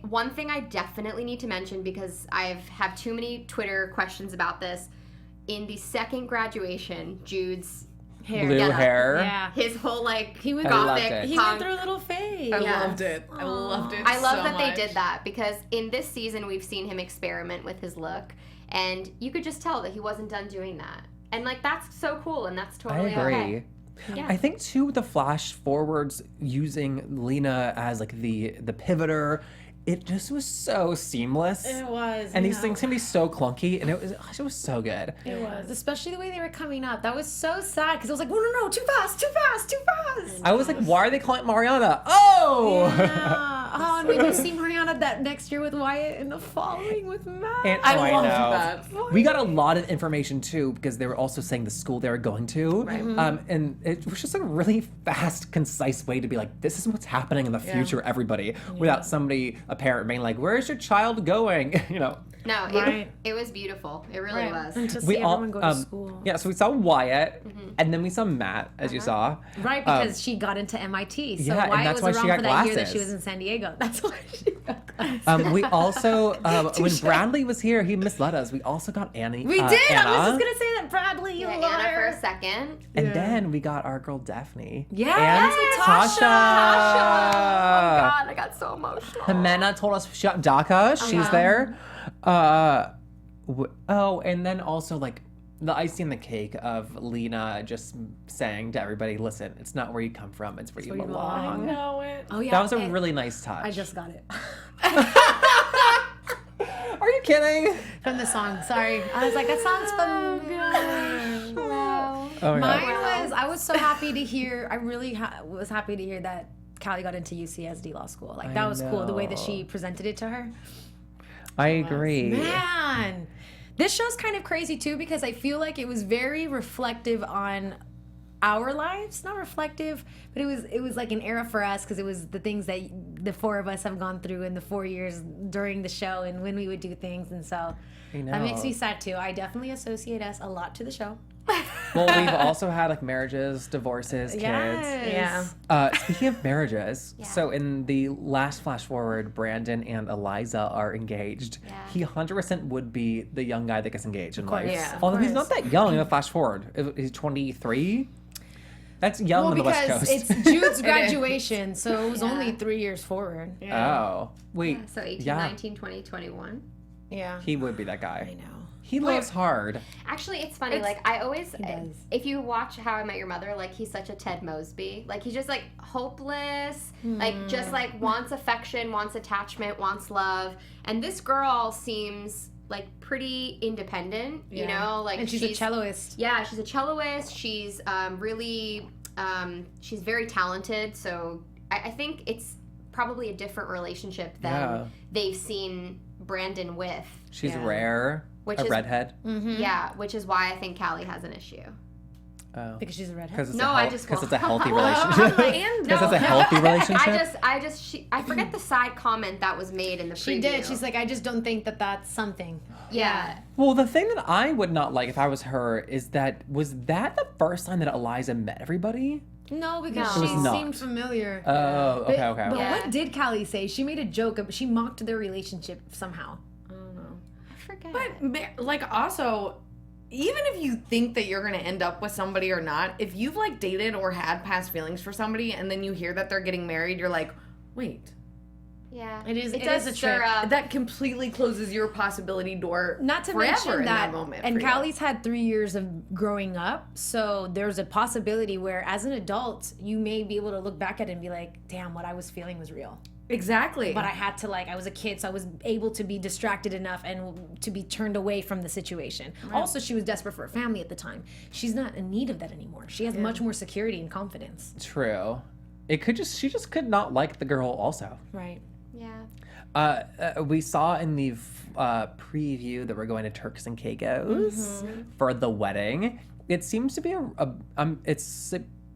Speaker 3: One thing I definitely need to mention because I have too many Twitter questions about this. In the second graduation, Jude's
Speaker 1: Blue
Speaker 3: getup,
Speaker 1: hair.
Speaker 5: Yeah.
Speaker 3: his whole like
Speaker 5: He was
Speaker 1: I loved
Speaker 3: gothic
Speaker 1: it.
Speaker 5: He
Speaker 3: punk.
Speaker 5: went through a little phase.
Speaker 4: I
Speaker 3: Yeah.
Speaker 4: loved it. I loved it.
Speaker 3: I love
Speaker 4: so
Speaker 3: that
Speaker 4: much.
Speaker 3: they did that because in this season we've seen him experiment with his look, and you could just tell that he wasn't done doing that. And like that's so cool, and that's
Speaker 1: I
Speaker 3: totally
Speaker 1: agree.
Speaker 3: okay. Yeah.
Speaker 1: I think too the flash forwards using Lena as like the pivoter, it just was so seamless.
Speaker 5: It was.
Speaker 1: And these
Speaker 5: yeah.
Speaker 1: things can be so clunky, and it was so good.
Speaker 5: It was, especially the way they were coming up. That was so sad because it was like, no, too fast, too fast, too fast.
Speaker 1: I was like, why are they calling it Mariana? Oh!
Speaker 5: Yeah. Oh, and we can see Mariana that next year with Wyatt and the following with Matt.
Speaker 1: And,
Speaker 4: I
Speaker 1: oh,
Speaker 4: love
Speaker 1: know.
Speaker 4: that.
Speaker 1: We got a lot of information too because they were also saying the school they were going to. Right. And it was just a really fast, concise way to be like, this is what's happening in the future, everybody, without somebody, a parent, being like, where's your child going? You know.
Speaker 3: No,
Speaker 5: Right.
Speaker 3: it was beautiful. It really was.
Speaker 5: And to see
Speaker 1: We all,
Speaker 5: everyone go to school.
Speaker 1: yeah, so we saw Wyatt, and then we saw Matt, as you saw.
Speaker 5: Right, because she got into MIT. So
Speaker 1: yeah, and
Speaker 5: Wyatt
Speaker 1: that's
Speaker 5: was
Speaker 1: why she
Speaker 5: around
Speaker 1: got
Speaker 5: for that year that she
Speaker 1: glasses.
Speaker 5: was in San Diego. That's why she got glasses.
Speaker 1: We also, when Bradley was here, he misled us. We also got Annie.
Speaker 5: We did.
Speaker 1: Anna,
Speaker 5: I was just going to say that, Bradley, you
Speaker 3: Yeah, Anna for
Speaker 5: liar.
Speaker 3: a second.
Speaker 1: and then we got our girl Daphne.
Speaker 5: Yes,
Speaker 1: and
Speaker 5: Tasha.
Speaker 3: Oh God, I got so emotional.
Speaker 1: Jimena told us she got DACA. She's there. And then also like the icing on the cake of Lena just saying to everybody, listen, it's not where you come from, it's where you belong.
Speaker 4: know it.
Speaker 5: Oh, yeah.
Speaker 1: That was a
Speaker 5: it-
Speaker 1: really nice touch.
Speaker 5: I just got it.
Speaker 1: Are you kidding?
Speaker 5: From the song. Sorry. I was like, that sounds fun.
Speaker 3: Wow.
Speaker 1: Oh my
Speaker 5: Mine
Speaker 1: God.
Speaker 5: was, I was so happy to hear, I really was happy to hear that Callie got into UCSD Law School. Like, that was cool, the way that she presented it to her.
Speaker 1: I agree.
Speaker 5: Man, this show's kind of crazy too because I feel like it was very reflective on our lives. Not reflective, but it was like an era for us because it was the things that the 4 of us have gone through in the 4 years during the show and when we would do things, and so that makes me sad too. I definitely associate us a lot to the show.
Speaker 1: Well, we've also had like marriages, divorces, kids.
Speaker 5: Yes.
Speaker 4: Yeah.
Speaker 1: Speaking of marriages, so in the last flash forward, Brandon and Eliza are engaged.
Speaker 3: Yeah.
Speaker 1: He 100% would be the young guy that gets engaged in life.
Speaker 4: yeah, of
Speaker 1: Although he's
Speaker 5: course.
Speaker 1: not that young in the flash forward. He's 23. That's young
Speaker 5: Well,
Speaker 1: on the West
Speaker 5: because
Speaker 1: Coast.
Speaker 5: it's Jude's graduation, so it was only 3 years forward.
Speaker 1: Oh, wait.
Speaker 3: So 18,
Speaker 1: yeah.
Speaker 3: 19, 20, 21.
Speaker 5: Yeah.
Speaker 1: He would be that guy.
Speaker 5: I know.
Speaker 1: He loves hard.
Speaker 3: Actually, it's funny. Like I always,
Speaker 5: does.
Speaker 3: if you watch How I Met Your Mother, like he's such a Ted Mosby. Like he's just like hopeless, like just like wants affection, wants attachment, wants love. And this girl seems like pretty independent. You know, like
Speaker 5: And she's a celloist.
Speaker 3: Yeah, she's a celloist. She's really, she's very talented. So I think it's probably a different relationship than
Speaker 1: Yeah.
Speaker 3: they've seen Brandon with.
Speaker 1: She's
Speaker 5: Yeah.
Speaker 1: rare.
Speaker 3: Which
Speaker 1: a
Speaker 3: is-
Speaker 1: redhead.
Speaker 3: Yeah, which is why I think Callie has an issue.
Speaker 1: Oh.
Speaker 5: Because she's a redhead.
Speaker 1: Because it's,
Speaker 3: No, I just
Speaker 1: it's a
Speaker 3: won't.
Speaker 1: healthy relationship. Because it's a healthy relationship.
Speaker 3: I forget the side comment that was made in the preview.
Speaker 5: She did. She's like, I just don't think that that's something.
Speaker 3: yeah.
Speaker 1: Well, the thing that I would not like if I was her is that was that the first time that Eliza met everybody?
Speaker 5: No, because
Speaker 3: No. It
Speaker 5: she
Speaker 1: was not.
Speaker 5: seemed familiar.
Speaker 1: Oh, okay, okay.
Speaker 5: But
Speaker 3: Yeah.
Speaker 5: what did Callie say? She made a joke. She mocked their relationship somehow.
Speaker 3: I forget.
Speaker 4: But like also, even if you think that you're gonna end up with somebody or not, if you've like dated or had past feelings for somebody and then you hear that they're getting married, you're like, wait.
Speaker 3: yeah.
Speaker 5: It is-
Speaker 3: It
Speaker 5: it
Speaker 3: does
Speaker 5: is a
Speaker 3: stir
Speaker 5: trick.
Speaker 3: up.
Speaker 4: That completely closes your possibility door.
Speaker 5: Not to
Speaker 4: forever
Speaker 5: mention
Speaker 4: in
Speaker 5: that,
Speaker 4: moment.
Speaker 5: and
Speaker 4: for you.
Speaker 5: Callie's had 3 years of growing up, so there's a possibility where, as an adult, you may be able to look back at it and be like, "Damn, what I was feeling was real."
Speaker 4: Exactly.
Speaker 5: But I had to I was a kid, so I was able to be distracted enough and to be turned away from the situation. Also, she was desperate for a family at the time. She's not in need of that anymore. She has much more security and confidence.
Speaker 1: True. She just could not like the girl also.
Speaker 5: Right.
Speaker 3: Yeah.
Speaker 1: We saw in the preview that we're going to Turks and Caicos for the wedding. It seems to be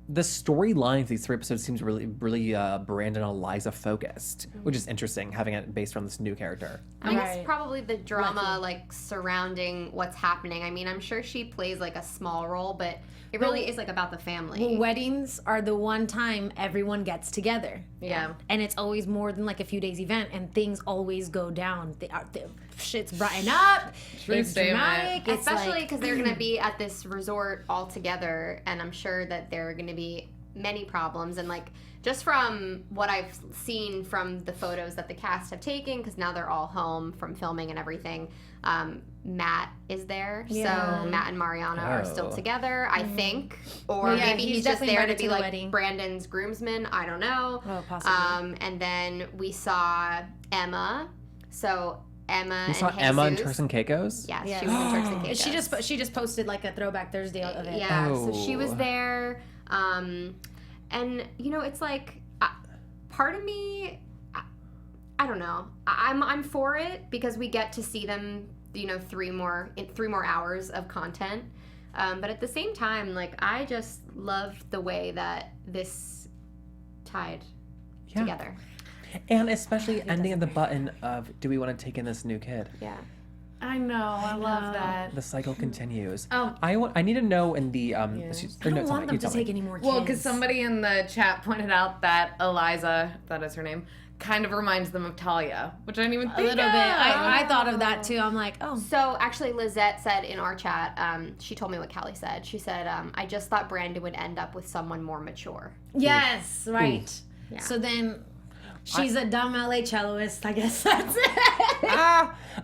Speaker 1: the storyline of these 3 episodes seems really Brandon and Eliza focused, which is interesting, having it based on this new character.
Speaker 3: I guess
Speaker 5: Right.
Speaker 3: probably the drama surrounding what's happening. I mean, I'm sure she plays a small role, but it really is about the family.
Speaker 5: Well, weddings are the one time everyone gets together.
Speaker 4: yeah.
Speaker 5: And it's always more than a few days event, and things always go down. The shit's brighten up.
Speaker 4: True
Speaker 5: It's
Speaker 4: statement.
Speaker 5: dramatic. It's
Speaker 3: Especially because they're going to be at this resort all together, and I'm sure that there are going to be many problems. And just from what I've seen from the photos that the cast have taken, because now they're all home from filming and everything, Matt is there.
Speaker 5: Yeah.
Speaker 3: So Matt and Mariana are still
Speaker 1: Oh.
Speaker 3: together, I think. Or
Speaker 5: Well, yeah,
Speaker 3: maybe
Speaker 5: he's
Speaker 3: he's just
Speaker 5: definitely
Speaker 3: there to
Speaker 5: invited
Speaker 3: be
Speaker 5: to the wedding.
Speaker 3: Brandon's groomsman. I don't know.
Speaker 5: Oh, possibly.
Speaker 3: And then we saw Emma. So Emma
Speaker 1: We saw
Speaker 3: and
Speaker 1: Emma in
Speaker 3: Jesus.
Speaker 1: Turks and Caicos.
Speaker 3: Yes,
Speaker 5: Yeah.
Speaker 3: she was in Turks and Caicos.
Speaker 5: She just posted a throwback Thursday of it.
Speaker 3: Yeah, so she was
Speaker 1: Oh.
Speaker 3: there. And, it's part of me, I don't know. I'm for it because we get to see them, 3 more hours of content. But at the same time, I just love the way that this tied together.
Speaker 1: And especially ending at the button of, do we want to take in this new kid?
Speaker 3: Yeah.
Speaker 4: I know. I love that.
Speaker 1: The cycle continues.
Speaker 4: Oh.
Speaker 1: I need to know in the
Speaker 5: I don't want them to take any more kids.
Speaker 4: Well, because somebody in the chat pointed out that Eliza, that is her name, kind of reminds them of Talia, which I didn't even
Speaker 5: a
Speaker 4: think
Speaker 5: little
Speaker 4: of.
Speaker 5: bit. I thought of that too. I'm like, oh.
Speaker 3: So actually, Lizette said in our chat, she told me what Callie said. She said, I just thought Brandon would end up with someone more mature.
Speaker 5: Yes, right.
Speaker 3: Yeah.
Speaker 5: So then she's a dumb LA celloist. I guess that's it.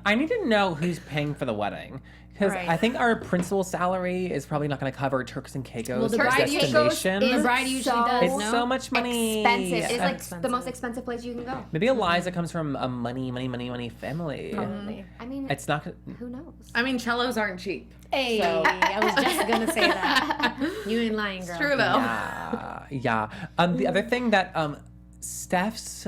Speaker 1: I need to know who's paying for the wedding. Because
Speaker 5: Right.
Speaker 1: I think our principal salary is probably not going to cover Turks and Caicos
Speaker 5: Well, the
Speaker 1: as a
Speaker 5: bride usually
Speaker 1: destination.
Speaker 5: The bride usually does.
Speaker 1: It's
Speaker 5: no?
Speaker 1: so much money.
Speaker 3: Expensive. It's
Speaker 5: Yeah.
Speaker 3: like the most expensive place you can go.
Speaker 1: Maybe Eliza comes from a money family.
Speaker 5: Probably.
Speaker 3: I mean,
Speaker 1: It's not.
Speaker 3: who knows?
Speaker 4: I mean, cellos aren't cheap.
Speaker 5: Hey, I was just gonna say that. You ain't lying, girl.
Speaker 4: It's true, though.
Speaker 1: Yeah. The other thing that Steph's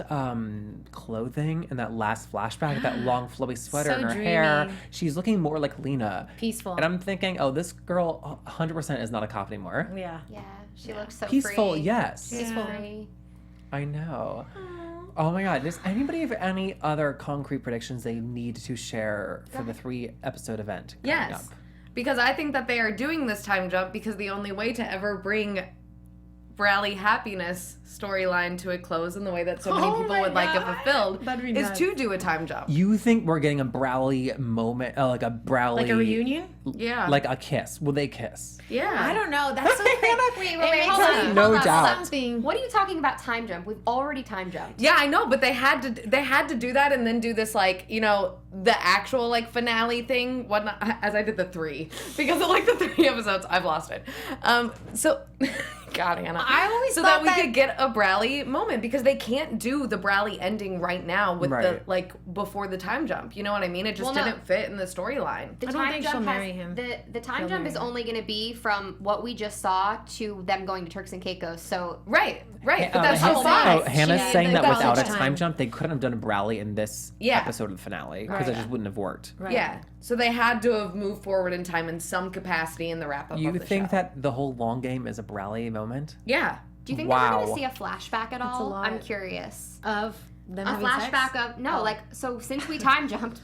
Speaker 1: clothing in that last flashback, that long flowy sweater
Speaker 5: So
Speaker 1: and her hair,
Speaker 5: dreamy.
Speaker 1: she's looking more like Lena.
Speaker 5: Peaceful.
Speaker 1: And I'm thinking, oh, this girl 100% is not a cop anymore.
Speaker 5: Yeah.
Speaker 3: Yeah, she looks so
Speaker 1: Peaceful,
Speaker 3: free.
Speaker 1: yes.
Speaker 3: She's
Speaker 5: Yeah.
Speaker 3: free.
Speaker 1: I know. Oh my god, does anybody have any other concrete predictions they need to share for the 3-episode event coming
Speaker 4: Yes.
Speaker 1: up?
Speaker 4: Because I think that they are doing this time jump because the only way to ever bring Bradley happiness storyline to a close in the way that so many people would like it fulfilled
Speaker 5: That'd be
Speaker 4: is
Speaker 5: nuts.
Speaker 4: to do a time jump.
Speaker 1: You think we're getting a Browley moment, like a Browley...
Speaker 5: Like a reunion?
Speaker 4: Yeah.
Speaker 1: Like a kiss. Will they kiss?
Speaker 4: Yeah.
Speaker 5: I don't know. That's so
Speaker 3: Wait, hold on.
Speaker 1: No
Speaker 3: hold on.
Speaker 1: doubt.
Speaker 5: something.
Speaker 3: What are you talking about time jump? We've already time jumped.
Speaker 4: Yeah, I know, but they had to do that and then do this the actual finale thing. Whatnot, as I did the 3 because of the 3 episodes, I've lost it. So, God, Hannah.
Speaker 5: I always
Speaker 4: so
Speaker 5: thought
Speaker 4: that we could get a Bradley moment because they can't do the Bradley ending right now with
Speaker 1: Right.
Speaker 4: the before the time jump. You know what I mean? It just
Speaker 3: Well, no.
Speaker 4: didn't fit in the storyline.
Speaker 3: The
Speaker 5: I don't
Speaker 3: time
Speaker 5: think
Speaker 3: jump
Speaker 5: she'll
Speaker 3: has
Speaker 5: marry him.
Speaker 3: The time jump is only going to be from what we just saw to them going to Turks and Caicos. So
Speaker 4: Right. But that's
Speaker 1: Hannah-
Speaker 4: so fine.
Speaker 1: Hannah's saying that
Speaker 5: got
Speaker 1: without a
Speaker 5: so much
Speaker 1: time
Speaker 5: time.
Speaker 1: jump, they couldn't have done a rally in this
Speaker 4: Yeah.
Speaker 1: episode of the finale because it just wouldn't have worked.
Speaker 5: Right.
Speaker 4: Yeah. So they had to have moved forward in time in some capacity in the wrap up
Speaker 1: You
Speaker 4: of the
Speaker 1: think
Speaker 4: show.
Speaker 1: that the whole long game is a rally moment?
Speaker 4: Yeah.
Speaker 3: do you think that we're going
Speaker 1: Wow.
Speaker 3: to see a flashback at all?
Speaker 5: a lot.
Speaker 3: I'm curious.
Speaker 5: Of them
Speaker 3: A
Speaker 5: having
Speaker 3: flashback
Speaker 5: sex?
Speaker 3: of no, like so since we time jumped.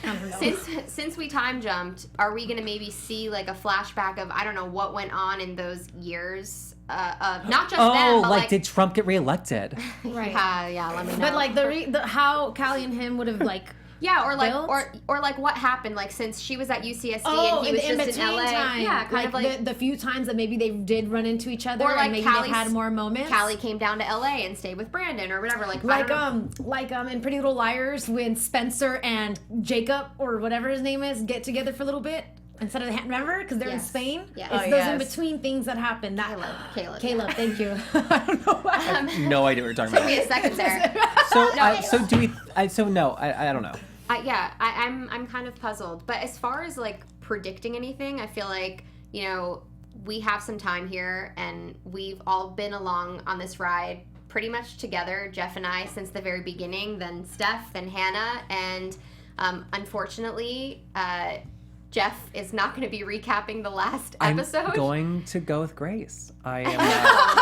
Speaker 5: I don't know.
Speaker 3: Since we time jumped, are we gonna maybe see like a flashback of I don't know what went on in those years? Not just them, but
Speaker 1: like did Trump get reelected?
Speaker 5: Right.
Speaker 3: yeah, let me know.
Speaker 5: But like the how Callie and him would have like
Speaker 3: yeah, or like
Speaker 5: built?
Speaker 3: or like what happened like since she was at UCSD and he
Speaker 5: in
Speaker 3: was
Speaker 5: the
Speaker 3: just
Speaker 5: in-between
Speaker 3: in LA.
Speaker 5: time.
Speaker 3: Yeah, kind of like
Speaker 5: the few times that maybe they did run into each other
Speaker 3: or like
Speaker 5: and maybe
Speaker 3: Callie's,
Speaker 5: they've had more moments.
Speaker 3: Callie came down to LA and stayed with Brandon or whatever. Like
Speaker 5: in Pretty Little Liars when Spencer and Jacob or whatever his name is get together for a little bit instead of
Speaker 3: remember
Speaker 5: because they're in
Speaker 3: Yes.
Speaker 5: Spain.
Speaker 3: Yes.
Speaker 5: It's
Speaker 3: Oh,
Speaker 5: those
Speaker 4: yes.
Speaker 5: in between things that happen. That
Speaker 3: Caleb.
Speaker 5: thank you. I don't know why.
Speaker 1: No idea what you're talking
Speaker 3: Took me a
Speaker 1: about.
Speaker 3: second there.
Speaker 1: So do we? I don't know.
Speaker 3: I'm kind of puzzled. But as far as like predicting anything, I feel like, you know, we have some time here and we've all been along on this ride pretty much together, Jeff and I, since the very beginning, then Steph, then Hannah, and unfortunately, Jeff is not going to be recapping the last episode.
Speaker 1: I'm going to go with Grace. I am.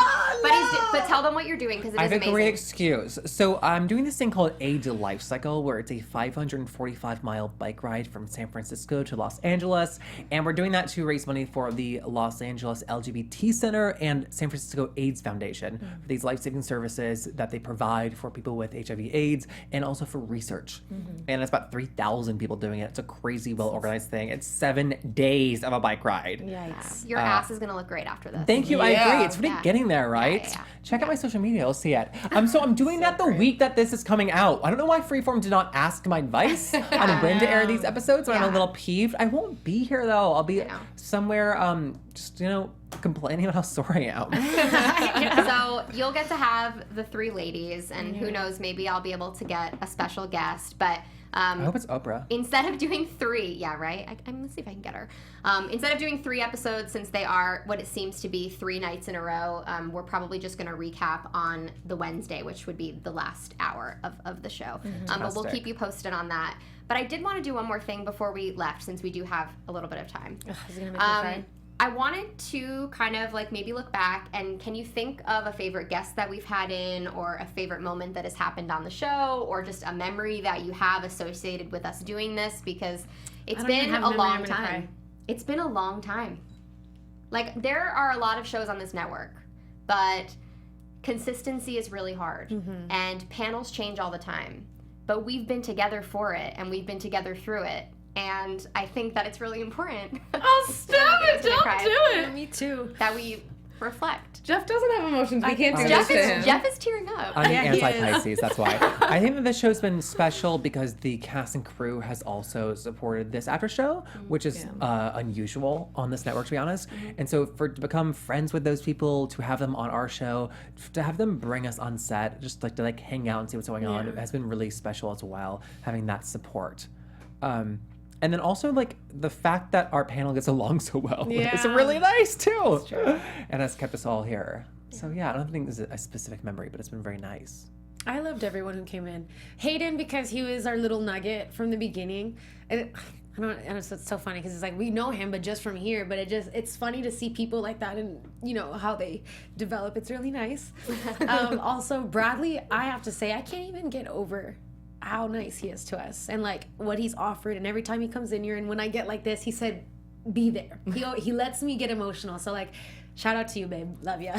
Speaker 3: But tell them what you're doing because it
Speaker 1: I
Speaker 3: is
Speaker 1: have a
Speaker 3: amazing.
Speaker 1: great excuse. So I'm doing this thing called A to Life Cycle, where it's a 545-mile bike ride from San Francisco to Los Angeles, and we're doing that to raise money for the Los Angeles LGBT Center and San Francisco AIDS Foundation for these life-saving services that they provide for people with HIV/AIDS and also for research. And it's about 3,000 people doing it. It's a crazy, well-organized thing. It's 7 days of a bike ride.
Speaker 5: Yikes.
Speaker 3: Your ass is going to look great after this.
Speaker 1: Thank you. I
Speaker 4: Yeah.
Speaker 1: agree. It's really
Speaker 3: Yeah.
Speaker 1: getting there, right?
Speaker 3: Yeah.
Speaker 1: Check out my social media. You'll see it. So I'm doing that the week that this is coming out. I don't know why Freeform did not ask my advice on when to air these episodes. So I'm a
Speaker 3: Yeah.
Speaker 1: little peeved. I won't be here though. I'll be
Speaker 3: I know.
Speaker 1: somewhere, just complaining about how sore I am.
Speaker 3: So you'll get to have the three ladies, and who knows, maybe I'll be able to get a special guest. But
Speaker 1: I hope it's Oprah.
Speaker 3: instead of doing three, yeah, right? I'm gonna see if I can get her. Instead of doing 3 episodes, since they are what it seems to be 3 nights in a row, we're probably just gonna recap on the Wednesday, which would be the last hour of the show. But we'll
Speaker 1: Fantastic.
Speaker 3: keep you posted on that. But I did want to do one more thing before we left, since we do have a little bit of time.
Speaker 5: Ugh, is it gonna make me cry?
Speaker 3: I wanted to kind of like maybe look back and can you think of a favorite guest that we've had in or a favorite moment that has happened on the show or just a memory that you have associated with us doing this because it's
Speaker 5: don't even
Speaker 3: been
Speaker 5: have
Speaker 3: a
Speaker 5: a memory,
Speaker 3: long
Speaker 5: I'm gonna
Speaker 3: time.
Speaker 5: cry.
Speaker 3: It's been a long time. Like there are a lot of shows on this network, but consistency is really hard and panels change all the time. But we've been together for it and we've been together through it. And I think that it's really important.
Speaker 4: Oh, stop it.
Speaker 3: gonna
Speaker 4: Don't
Speaker 3: cry.
Speaker 4: do it.
Speaker 5: Me too.
Speaker 3: that we reflect.
Speaker 4: Jeff doesn't have emotions. We can't do
Speaker 3: Jeff
Speaker 4: this to him.
Speaker 3: is tearing up.
Speaker 1: I'm
Speaker 5: Yeah, he
Speaker 1: anti-Pisces, that's why. I think that this show's been special because the cast and crew has also supported this after show, which is unusual on this network, to be honest. And so to become friends with those people, to have them on our show, to have them bring us on set, just like to hang out and see what's going on, it has been really special as well, having that support. And then also like the fact that our panel gets along so well is
Speaker 5: Yeah.
Speaker 1: really nice too. And has kept us all here. So yeah, I don't think there's a specific memory, but it's been very nice.
Speaker 5: I loved everyone who came in. Hayden, because he was our little nugget from the beginning. And I don't know, it's so funny because it's like we know him, but just from here. But it's funny to see people like that and how they develop. It's really nice. Also, Bradley, I have to say, I can't even get over how nice he is to us and like what he's offered. And every time he comes in here, and when I get like this, he said, "Be there." He lets me get emotional. So like, shout out to you, babe. Love ya.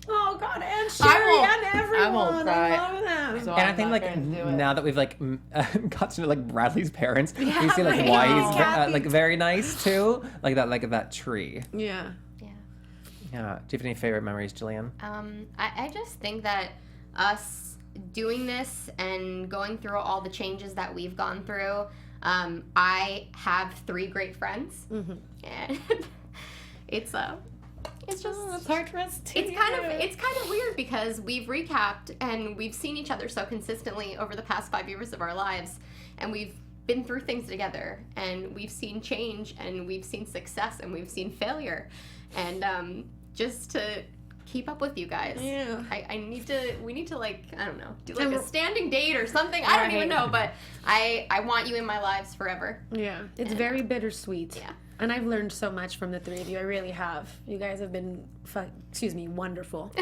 Speaker 5: Oh God, and Sherri and everyone.
Speaker 4: I won't cry.
Speaker 5: I love them.
Speaker 4: So
Speaker 1: And I
Speaker 4: I'm
Speaker 1: think
Speaker 4: not
Speaker 1: like
Speaker 4: gonna do it.
Speaker 1: now that we've like got to know like Bradley's parents, we
Speaker 5: Yeah,
Speaker 1: see like
Speaker 5: right.
Speaker 1: why
Speaker 5: Oh,
Speaker 1: he's
Speaker 5: Kathy.
Speaker 1: like very nice too, like that tree.
Speaker 5: Yeah.
Speaker 3: Yeah.
Speaker 1: Yeah. Do you have any favorite memories, Jillian?
Speaker 3: I just think that us doing this and going through all the changes that we've gone through, I have 3 great friends, and it's just
Speaker 5: It's hard for us to.
Speaker 3: it's kind of weird because we've recapped and we've seen each other so consistently over the past 5 years of our lives, and we've been through things together, and we've seen change, and we've seen success, and we've seen failure, and just to keep up with you guys.
Speaker 5: Yeah.
Speaker 3: We need to like, I don't know, do like a standing date or something. I don't even know, but I want you in my lives forever.
Speaker 5: Yeah. It's very bittersweet.
Speaker 3: Yeah.
Speaker 5: And I've learned so much from the three of you. I really have. You guys have been, wonderful.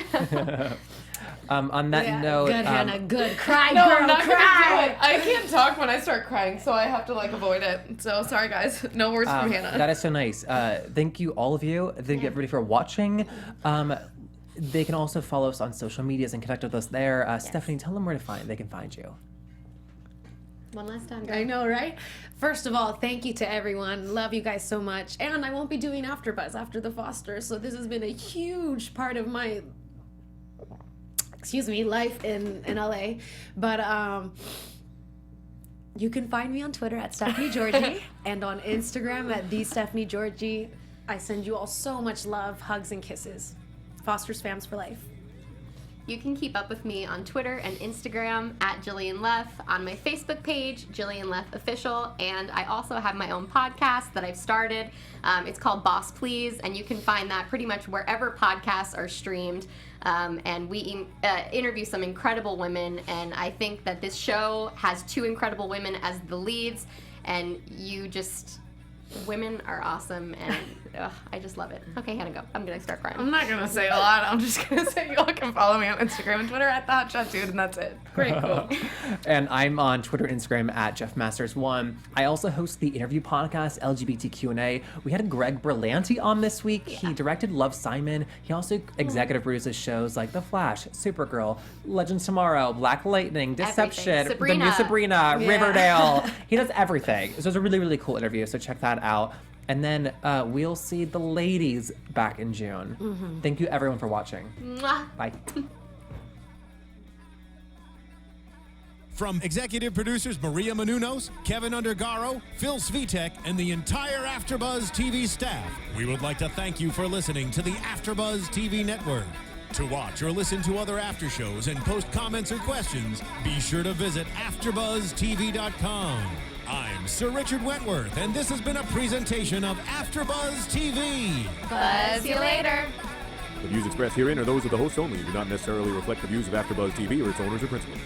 Speaker 1: On that note,
Speaker 5: Good, Hannah. Good. Cry,
Speaker 4: No,
Speaker 5: girl.
Speaker 4: I'm not
Speaker 5: cry.
Speaker 4: gonna do it. I can't talk when I start crying, so I have to like avoid it. So sorry, guys. No words from Hannah.
Speaker 1: that is so nice. Thank you, all of you. Thank you, everybody, for watching. They can also follow us on social medias and connect with us there. Stephanie, tell them where they can find you.
Speaker 3: One last time, girl.
Speaker 5: I know, right? First of all, thank you to everyone. Love you guys so much. And I won't be doing AfterBuzz after the Fosters, so this has been a huge part of my, life in LA. But you can find me on Twitter at Stephanie Giorgi and on Instagram at @TheStephanieGiorgi. I send you all so much love, hugs, and kisses. Foster's Fams for life.
Speaker 3: You can keep up with me on Twitter and Instagram at Jillian Leff, on my Facebook page, Jillian Leff Official, and I also have my own podcast that I've started. It's called Boss Please, and you can find that pretty much wherever podcasts are streamed. And we interview some incredible women, and I think that this show has 2 incredible women as the leads, and women are awesome, and I just love it. Okay, Hannah, go. I'm gonna start crying.
Speaker 4: I'm not gonna say a lot. I'm just gonna say you all can follow me on Instagram and Twitter at @TheHotShotDude, and that's it. Great, cool.
Speaker 1: And I'm on Twitter and Instagram at JeffMasters1. I also host the interview podcast, LGBT Q&A. We had Greg Berlanti on this week. Yeah. He directed Love, Simon. He also executive produces shows like The Flash, Supergirl, Legends Tomorrow, Black Lightning, Deception, the new Sabrina, Riverdale. He does everything. So it's a really, really cool interview, so check that out. And then we'll see the ladies back in June. Mm-hmm. Thank you, everyone, for watching.
Speaker 3: Mwah.
Speaker 1: Bye.
Speaker 2: From executive producers Maria Menounos, Kevin Undergaro, Phil Svitek, and the entire AfterBuzz TV staff, we would like to thank you for listening to the AfterBuzz TV network. To watch or listen to other after shows and post comments or questions, be sure to visit AfterBuzzTV.com. I'm Sir Richard Wentworth, and this has been a presentation of AfterBuzz TV.
Speaker 3: Buzz you later.
Speaker 6: The views expressed herein are those of the hosts only and do not necessarily reflect the views of AfterBuzz TV or its owners or principals.